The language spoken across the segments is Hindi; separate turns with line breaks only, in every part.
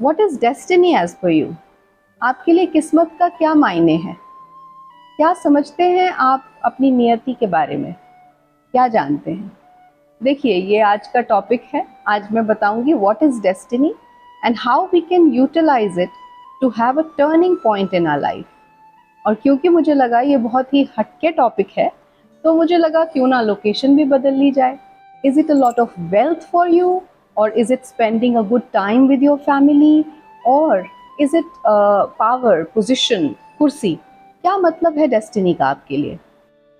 What is destiny as per you? आपके लिए किस्मत का क्या मायने है? क्या समझते हैं आप अपनी नियति के बारे में? क्या जानते हैं? देखिए, ये आज का टॉपिक है। आज मैं बताऊंगी what is destiny and how we can utilize it to have a turning point in our life. और क्योंकि मुझे लगा ये बहुत ही हटके टॉपिक है, तो मुझे लगा क्यों ना लोकेशन भी बदल ली जाए। Is it a lot of wealth for you, और is it spending a good time with your family, और इज इट पावर, पोजिशन, कुर्सी? क्या मतलब है डेस्टिनी का आपके लिए?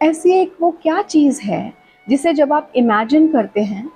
ऐसी एक वो क्या चीज़ है जिसे जब आप इमेजिन करते हैं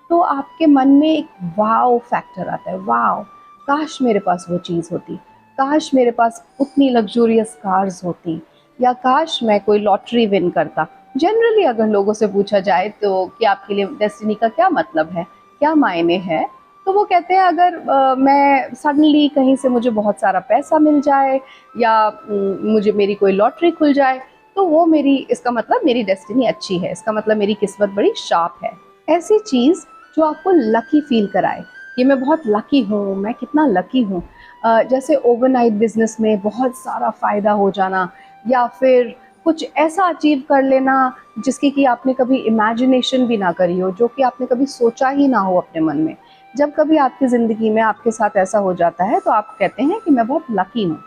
तो आपके मन में एक वाव फैक्टर आता है। वाव, काश मेरे पास वो चीज़ होती, काश मेरे पास उतनी लग्जूरियस कार्स होती, या काश मैं कोई लॉटरी विन करता। जनरली अगर लोगों से पूछा जाए तो कि आपके लिए डेस्टिनी का क्या मतलब है, क्या मायने है, तो वो कहते हैं अगर मैं सडनली कहीं से मुझे बहुत सारा पैसा मिल जाए, या मुझे मेरी कोई लॉटरी खुल जाए, तो वो मेरी, इसका मतलब मेरी डेस्टिनी अच्छी है, इसका मतलब मेरी किस्मत बड़ी शार्प है। ऐसी चीज़ जो आपको लकी फील कराए कि मैं बहुत लकी हूँ, मैं कितना लकी हूँ। जैसे ओवरनाइट बिजनेस में बहुत सारा फ़ायदा हो जाना, या फिर कुछ ऐसा अचीव कर लेना जिसकी कि आपने कभी इमेजिनेशन भी ना करी हो, जो कि आपने कभी सोचा ही ना हो अपने मन में। जब कभी आपकी ज़िंदगी में आपके साथ ऐसा हो जाता है तो आप कहते हैं कि मैं बहुत लकी हूँ।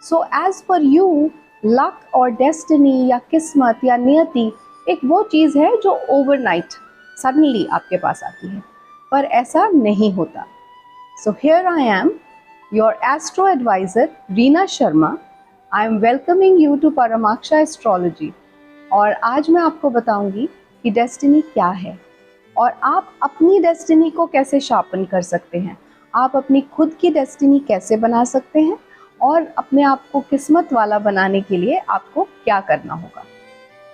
So as per you, luck और डेस्टिनी या किस्मत या नियति एक वो चीज़ है जो ओवरनाइट सडनली आपके पास आती है, पर ऐसा नहीं होता। So here I am, your astro adviser Reena Sharma. I am welcoming you to Paramaksha astrology. और आज मैं आपको बताऊंगी कि डेस्टिनी क्या है और आप अपनी डेस्टिनी को कैसे शार्पन कर सकते हैं, आप अपनी खुद की डेस्टिनी कैसे बना सकते हैं, और अपने आप को किस्मत वाला बनाने के लिए आपको क्या करना होगा।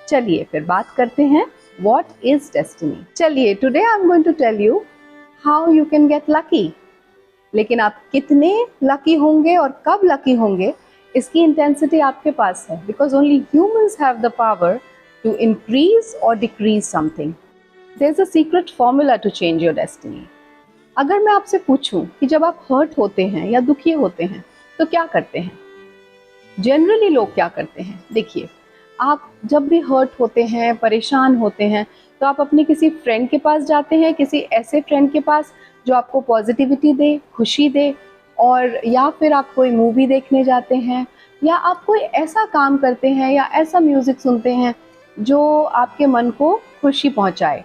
चलिए फिर बात करते हैं व्हाट इज डेस्टिनी। चलिए, today I am going to tell you how you can get lucky. लेकिन आप कितने लकी होंगे और कब लकी होंगे, इसकी इंटेंसिटी आपके पास है, because only humans have the power to increase और decrease something. There is a secret formula to change your destiny. अगर मैं आपसे पूछूं कि जब आप हर्ट होते हैं या दुखी होते हैं तो क्या करते हैं? जनरली लोग क्या करते हैं? देखिए, आप जब भी हर्ट होते हैं, परेशान होते हैं, तो आप अपने किसी फ्रेंड के पास जाते हैं, किसी ऐसे फ्रेंड के पास जो आपको पॉजिटिविटी दे, खुशी दे, और या फिर आप कोई मूवी देखने जाते हैं, या आप कोई ऐसा काम करते हैं या ऐसा म्यूज़िक सुनते हैं जो आपके मन को खुशी पहुंचाए।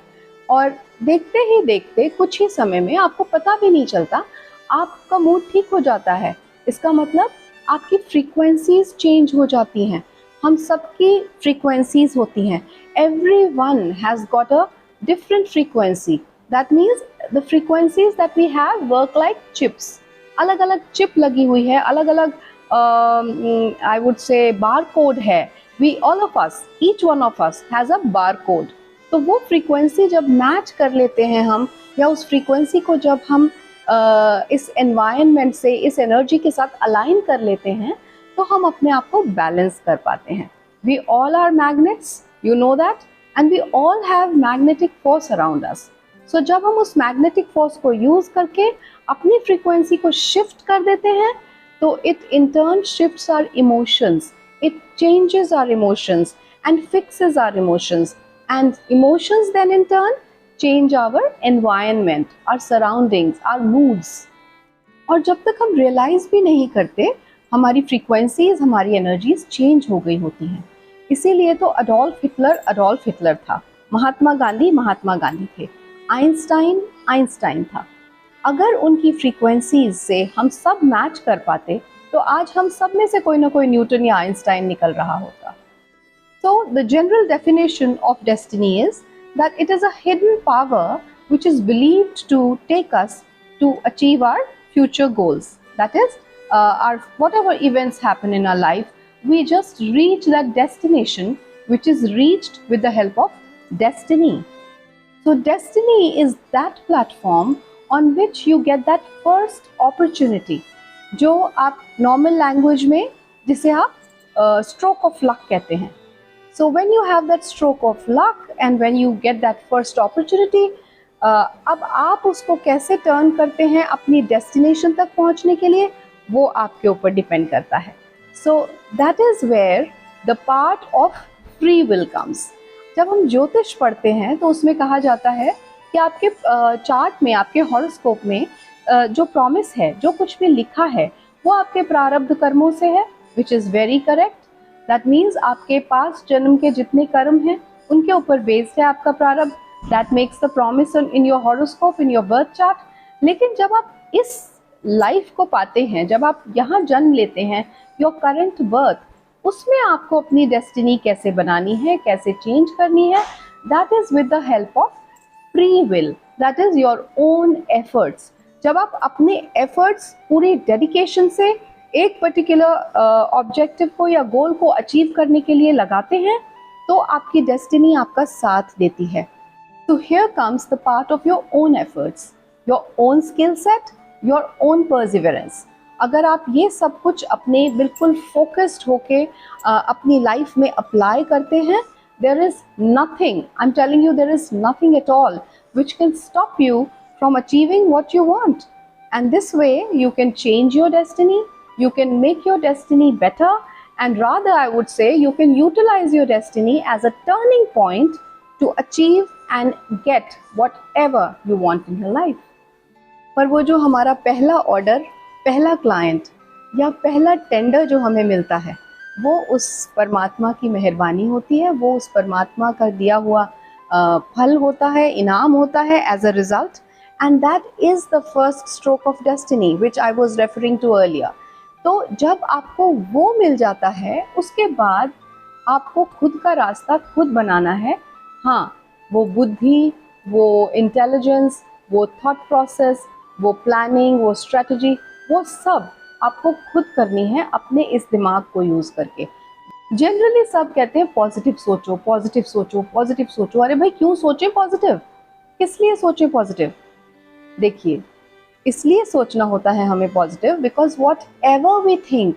और देखते ही देखते कुछ ही समय में आपको पता भी नहीं चलता, आपका मूड ठीक हो जाता है। इसका मतलब आपकी फ्रीक्वेंसीज चेंज हो जाती हैं। हम सबकी फ्रीक्वेंसीज होती हैं। Everyone has got a different frequency. That means the frequencies that we have work like chips. अलग अलग चिप लगी हुई है, अलग अलग I would say bar code है। We all of us, each one of us has a bar code. तो वो फ्रीक्वेंसी जब मैच कर लेते हैं हम, या उस फ्रीक्वेंसी को जब हम इस एनवायरनमेंट से, इस एनर्जी के साथ अलाइन कर लेते हैं, तो हम अपने आप को बैलेंस कर पाते हैं। We all are magnets, you know that, and we all have magnetic force around us. So जब हम उस मैग्नेटिक फोर्स को यूज करके अपनी फ्रीक्वेंसी को शिफ्ट कर देते हैं, तो it in turn shifts our emotions, it changes our emotions and fixes our emotions, and emotions then in turn change our environment, our surroundings, our moods। और जब तक हम रियलाइज भी नहीं करते, हमारी फ्रीक्वेंसीज, हमारी एनर्जीज चेंज हो गई होती हैं। इसीलिए तो अडोल्फ हिटलर था, महात्मा गांधी थे, आइंस्टाइन था। अगर उनकी फ्रीक्वेंसीज से हम सब मैच कर पाते तो आज हम सब में से कोई ना कोई न्यूटन या आइंस्टाइन निकल रहा होता। So the general definition of destiny is that it is a hidden power which is believed to take us to achieve our future goals. That is, our whatever events happen in our life, we just reach that destination which is reached with the help of destiny. So destiny is that platform on which you get that first opportunity, जो आप normal language में जिसे आप stroke of luck कहते हैं। So when you have that stroke of luck and when you get that first opportunity, अब आप उसको कैसे टर्न करते हैं अपनी डेस्टिनेशन तक पहुंचने के लिए, वो आपके ऊपर डिपेंड करता है. So that is where the part of free will comes. जब हम ज्योतिष पढ़ते हैं तो उसमें कहा जाता है कि आपके चार्ट में, आपके हॉरोस्कोप में जो प्रॉमिस है, जो कुछ भी लिखा है, वो आपके प्रारब्ध कर्मों से है, which is very correct. That means आपके पास जन्म के जितने कर्म हैं उनके ऊपर बेस्ड है आपका प्रारब्ध. That makes the promise in your horoscope, in your birth chart. लेकिन जब आप इस लाइफ को पाते हैं, जब आप यहाँ जन्म लेते हैं, योर करंट बर्थ, उसमें आपको अपनी डेस्टिनी कैसे बनानी है, कैसे चेंज करनी है, that is with the help of free will. That is your own efforts. जब आप अपने एफर्ट्स पूरी डेडिकेशन से एक पर्टिकुलर ऑब्जेक्टिव को या गोल को अचीव करने के लिए लगाते हैं, तो आपकी डेस्टिनी आपका साथ देती है. तो here comes the part of your own efforts, your own skill set, your own perseverance. अगर आप ये सब कुछ अपने बिल्कुल फोकस्ड होके अपनी लाइफ में अप्लाई करते हैं, there is nothing, I'm telling you, there is nothing at all which can stop you from achieving what you want. And this way you can change your destiny, you can make your destiny better, and rather I would say you can utilize your destiny as a turning point to achieve and get whatever you want in your life. पर वो जो हमारा पहला ऑर्डर, पहला क्लाइंट या पहला टेंडर जो हमें मिलता है, वो उस परमात्मा की मेहरबानी होती है, वो उस परमात्मा का दिया हुआ फल होता है, इनाम होता है as a result. And that is the first stroke of destiny which I was referring to earlier. तो जब आपको वो मिल जाता है, उसके बाद आपको खुद का रास्ता खुद बनाना है. हाँ, वो बुद्धि, वो इंटेलिजेंस, वो थॉट प्रोसेस, वो प्लानिंग, वो स्ट्रेटजी, वो सब आपको खुद करनी है अपने इस दिमाग को यूज़ करके. जनरली सब कहते हैं पॉजिटिव सोचो, पॉजिटिव सोचो, पॉजिटिव सोचो. अरे भाई, क्यों सोचें पॉजिटिव? किस लिए सोचें पॉजिटिव? देखिए, इसलिए सोचना होता है हमें positive because whatever we think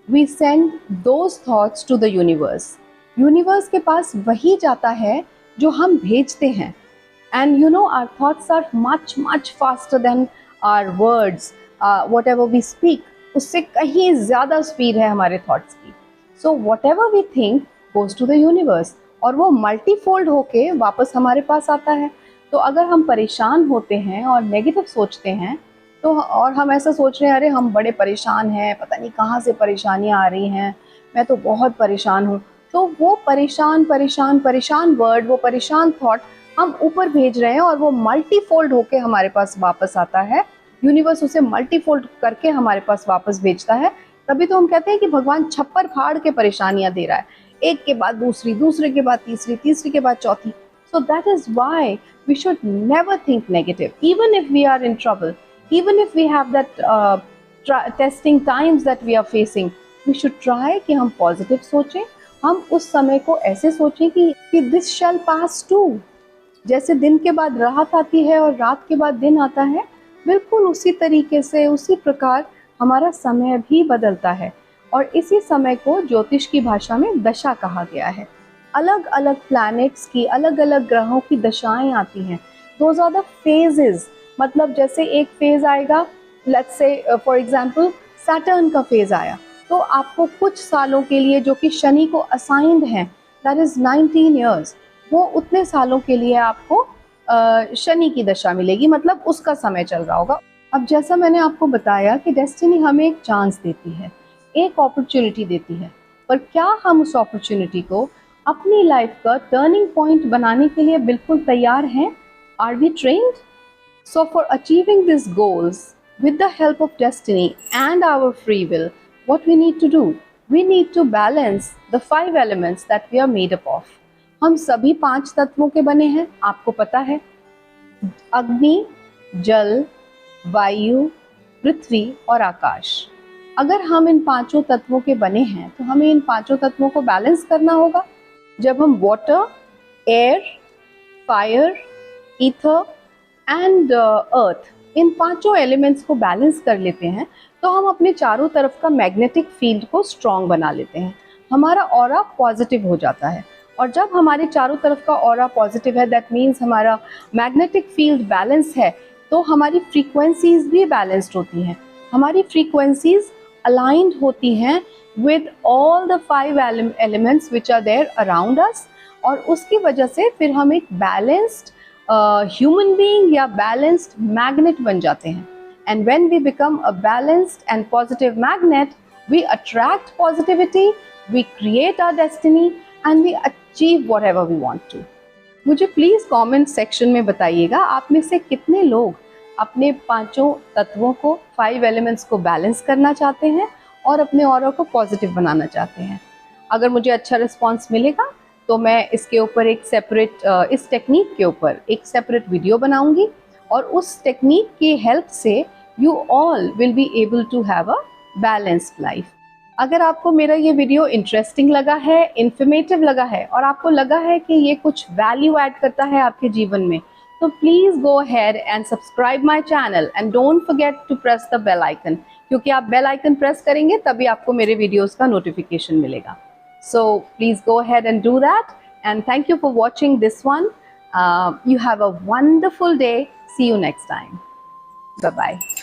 we send those thoughts to the universe. Universe के पास वही जाता है जो हम भेजते हैं. And you know, our thoughts are much, much faster than our words, whatever we speak. उससे कहीं ज़्यादा स्पीड है हमारे थॉट्स की. So whatever we think goes to the universe, और वो मल्टीफोल्ड होके वापस हमारे पास आता है. तो अगर हम परेशान होते हैं और नेगेटिव सोचते हैं, तो और हम ऐसा सोच रहे हैं, अरे हम बड़े परेशान हैं, पता नहीं कहाँ से परेशानियाँ आ रही हैं, मैं तो बहुत परेशान हूँ, तो वो परेशान परेशान परेशान वर्ड, वो परेशान थॉट हम ऊपर भेज रहे हैं और वो मल्टीफोल्ड होके हमारे पास वापस आता है. यूनिवर्स उसे मल्टीफोल्ड करके हमारे पास वापस भेजता है. तभी तो हम कहते हैं कि भगवान छप्पर फाड़ के परेशानियां दे रहा है, एक के बाद दूसरी, दूसरे के बाद तीसरी, तीसरी के बाद चौथी. So that is why we should never think negative. Even if we are in trouble, even if we have that testing times that we are facing, we should try कि हम पॉजिटिव सोचें. हम उस समय को ऐसे सोचें कि दिस शैल पास टू. जैसे दिन के बाद रात आती है और रात के बाद दिन आता है, बिल्कुल उसी तरीके से, उसी प्रकार हमारा समय भी बदलता है. और इसी समय को ज्योतिष की भाषा में दशा कहा गया है. अलग अलग प्लैनेट्स की, अलग अलग ग्रहों की दशाएं आती हैं. Those are the phases. मतलब जैसे एक फेज आएगा, let's say for example Saturn का फेज आया, तो आपको कुछ सालों के लिए, जो कि शनि को असाइंड है, दैट इज 19 ईयर्स, वो उतने सालों के लिए आपको शनि की दशा मिलेगी, मतलब उसका समय चल रहा होगा. अब जैसा मैंने आपको बताया कि डेस्टिनी हमें एक चांस देती है, एक अपॉर्चुनिटी देती है, पर क्या हम उस अपॉर्चुनिटी को अपनी लाइफ का टर्निंग पॉइंट बनाने के लिए बिल्कुल तैयार हैं? Are we trained? So for achieving this goals with the help of destiny and our free will, what we need to do? We need to balance the 5 elements that we are made up of. हम सभी 5 तत्वों के बने हैं, आपको पता है. अग्नि, जल, वायु, पृथ्वी और आकाश. अगर हम इन 5 तत्वों के बने हैं, तो हमें इन 5 तत्वों को बैलेंस करना होगा. जब हम water, air, fire, ether and earth, in 5 elements को बैलेंस कर लेते हैं, तो हम अपने चारों तरफ का मैग्नेटिक फील्ड को स्ट्रॉन्ग बना लेते हैं. हमारा ऑरा पॉजिटिव हो जाता है. और जब हमारे चारों तरफ का ऑरा पॉजिटिव है, दैट मीन्स हमारा मैग्नेटिक फील्ड बैलेंस है, तो हमारी फ्रीक्वेंसीज भी बैलेंस्ड होती हैं, हमारी फ्रीक्वेंसीज अलाइंड होती हैं with all the 5 elements which are there around us, और उसकी वजह से फिर हम एक बैलेंस्ड ह्यूमन बीइंग या बैलेंस्ड मैग्नेट बन जाते हैं. And when we become a balanced and positive magnet, we attract positivity, we create our destiny and we achieve whatever we want to. मुझे प्लीज़ कमेंट सेक्शन में बताइएगा, आप में से कितने लोग अपने 5 तत्वों को, 5 एलिमेंट्स को बैलेंस करना चाहते हैं और अपने ऑरा को पॉजिटिव बनाना चाहते हैं. अगर मुझे अच्छा रिस्पांस मिलेगा तो मैं इसके ऊपर एक सेपरेट इस टेक्निक के ऊपर एक सेपरेट वीडियो बनाऊंगी, और उस टेक्निक की हेल्प से you all will be able to have a balanced life. अगर आपको मेरा ये वीडियो इंटरेस्टिंग लगा है, इन्फॉर्मेटिव लगा है, और आपको लगा है कि ये कुछ वैल्यू ऐड करता है आपके जीवन में, तो please go ahead and subscribe my channel and don't forget to press the bell icon, क्योंकि आप बेल आइकन प्रेस करेंगे तभी आपको मेरे वीडियोस का नोटिफिकेशन मिलेगा. So please go ahead and do that, and thank you for watching this one. You have a wonderful day. See you next time. Bye-bye.